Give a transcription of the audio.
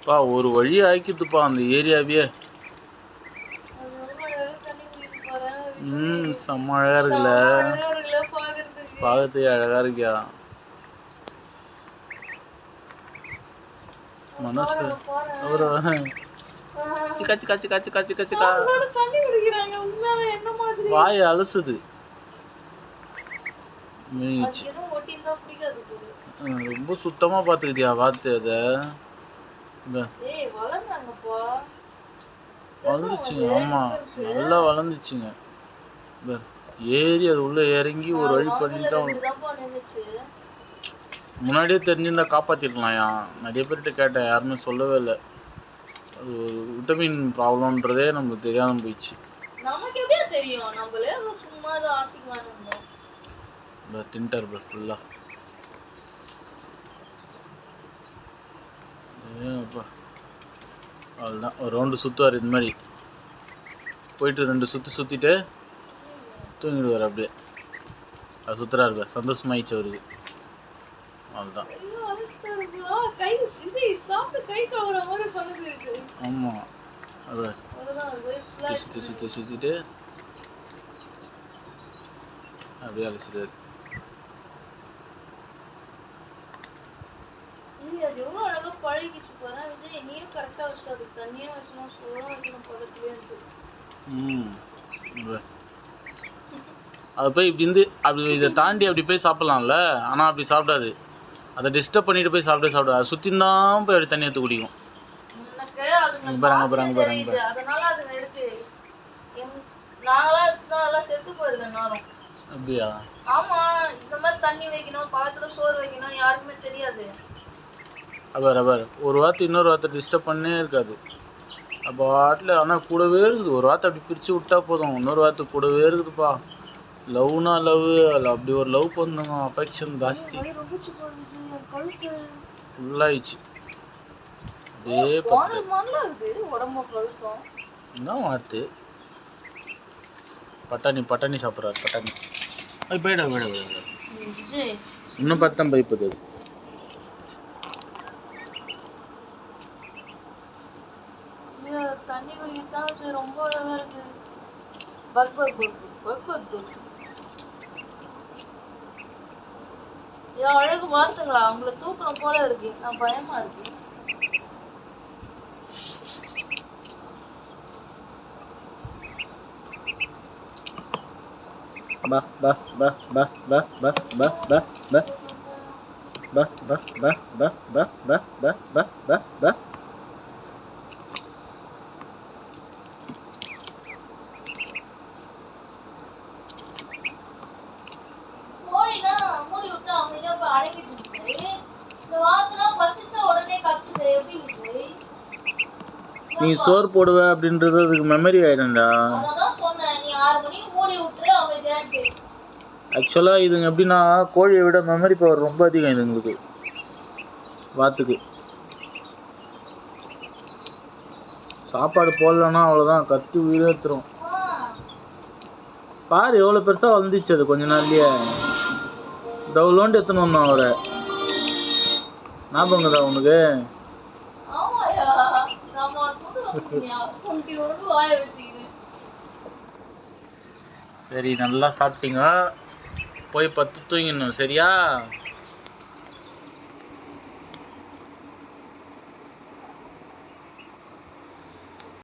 பா ஒரு வழி ஆக்கிட்டுப்பா அந்த ஏரியாவே. செம்ம அழகா இருக்குல்ல, பார்க்கறதுக்கு அழகா இருக்கியா மனசு. ஒரு சிக்கா சிக்கா சிக்கா சிக்கா சிக்கா சிக்கா வாய் அலசுது. ரொம்ப சுத்தமா பாத்துக்கிட்டியா பார்த்து அதை வளர்ந்துச்சுங்க. ஆமாம் நல்லா வளர்ந்துச்சுங்க. ஏறி அது உள்ளே இறங்கி ஒரு வழி பண்ணிட்டா முன்னாடியே தெரிஞ்சிருந்தா காப்பாற்றிருக்கலாம்யா. நிறைய பேர்கிட்ட கேட்டேன், யாருமே சொல்லவே இல்லை. அது ஒரு விட்டமின் ப்ராப்ளம்ன்றதே நமக்கு தெரியாமல் போயிடுச்சு. தின்ட்டார் ஃபுல்லாக. ஏப்பா அவ்வளோதான். ஒரு ரவுண்டு சுற்றுவார் இது மாதிரி போயிட்டு 2 சுற்றிட்டு தூங்கிடுவார். அப்படியே அது சுற்றுறாரு. சந்தோஷமாயிடுச்சு அவருக்கு. அவ்வளோதான். ஆமாம் அது சுற்றிட்டு அப்படியே அழைச்சிட்டாரு. அது போய் இப்படி இருந்து அப்படி இதை தாண்டி அப்படி போய் சாப்பிட்லாம்ல. ஆனால் அப்படி சாப்பிடாது. அதை டிஸ்டர்ப் பண்ணிட்டு போய் சாப்பிடாது. அது சுற்றிந்தான் போய் அப்படி தண்ணி எடுத்து குடிக்கும். பாருங்க. அப்படியா? ஆமா, இந்த மாதிரி தண்ணி வைக்கணும், பக்கத்துல சோறு வைக்கணும் யாருக்குமே தெரியாது. அவர் ஒரு வார்த்தை இன்னொரு வார்த்தை டிஸ்டர்ப் பண்ணே இருக்காது. அப்போ வாட்டில் ஆனால் கூடவே இருக்குது. ஒரு வார்த்தை அப்படி பிரித்து விட்டா போதும், இன்னொரு வார்த்தை கூடவே இருக்குதுப்பா. லவ்னா லவ், அப்படி ஒரு லவ் பண்ணுங்க. அஃபெக்ஷன் ஜாஸ்தி ஃபுல்லாகிடுச்சு. அப்படியே என்ன வார்த்தை பட்டாணி சாப்பிட்றாரு. பட்டாணி அது போயிட இன்னும் பார்த்தா பைப்புது. தண்ணி குடிக்க ரொம்ப அழகா இருக்கு. அழகு வார்த்தைங்களா? அவங்கள தூக்கணும் போல இருக்கு. நான் பயமா இருக்கு. பா பா பா பா பா பா பா பா பா பா பா பா பா பா பா பா பா பா பா. நீ சோறு போடுவ அப்படின்றது அதுக்கு மெமரி ஆயிடும்டா. ஆக்சுவலாக இதுங்க எப்படின்னா, கோழியை விட மெமரி பவர் ரொம்ப அதிகம் இதுங்களுக்கு. வாத்துக்கு சாப்பாடு போடலன்னா அவ்வளோதான், கத்தி உயிரை எடுத்துரும். பாரு எவ்வளோ பெருசாக வளர்ந்துச்சு அது கொஞ்ச நாள்லயே. டவுலோண்டு எத்தனை ஒன்றும் அவரை ஞாபகங்கதா உனக்கு? சரி, நல்லா சாப்பிட்டீங்க, போய் பத்து தூங்கிடணும். சரியா?